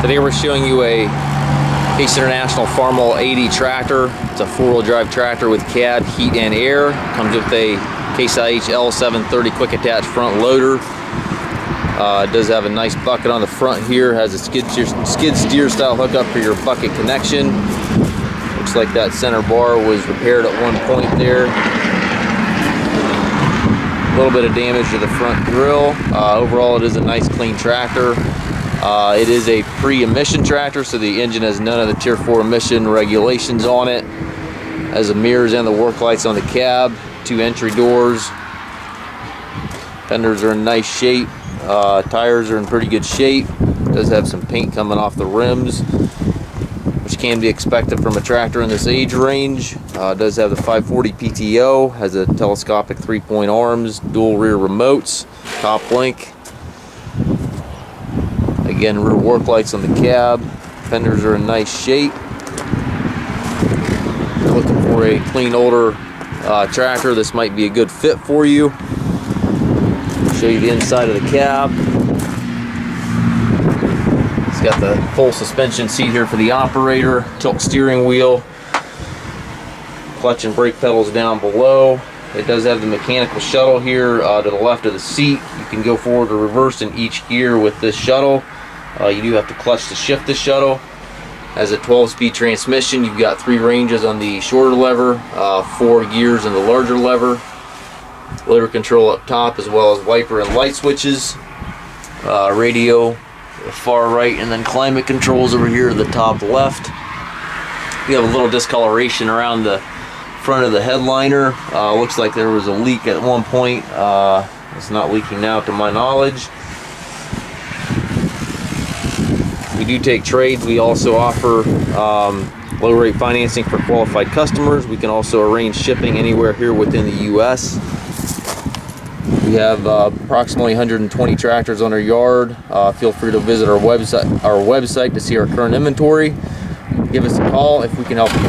Today we're showing you a Case International Farmall 80 tractor. It's a four-wheel drive tractor with cab, heat, and air. Comes with a Case IH L730 quick attach front loader. It does have a nice bucket on the front here. Has a skid steer style hookup for your bucket connection. Looks like that center bar was repaired at one point there. A little bit of damage to the front grille. Overall, it is a nice clean tractor. It is a pre-emission tractor, so the engine has none of the Tier 4 emission regulations on it. Has the mirrors and the work lights on the cab, two entry doors. Fenders are in nice shape. Tires are in pretty good shape. Does have some paint coming off the rims, which can be expected from a tractor in this age range. Does have the 540 PTO, has a telescopic 3-point arms, dual rear remotes, top link. Again, rear work lights on the cab. Fenders are in nice shape. If you're looking for a clean, older tractor, this might be a good fit for you. Show you the inside of the cab. It's got the full suspension seat here for the operator, tilt steering wheel, clutch and brake pedals down below. It does have the mechanical shuttle here to the left of the seat. You can go forward or reverse in each gear with this shuttle. You do have to clutch to shift the shuttle. Has a 12-speed transmission. You've got 3 ranges on the shorter lever, 4 gears in the larger lever. Loader control up top, as well as wiper and light switches. Radio far right, and then climate controls over here at the top left. We have a little discoloration around the front of the headliner. Looks like there was a leak at one point. It's not leaking now to my knowledge. We do take trades. We also offer low rate financing for qualified customers. We can also arrange shipping anywhere here within the US. We have approximately 120 tractors on our yard. Feel free to visit our website to see our current inventory. Give us a call if we can help you.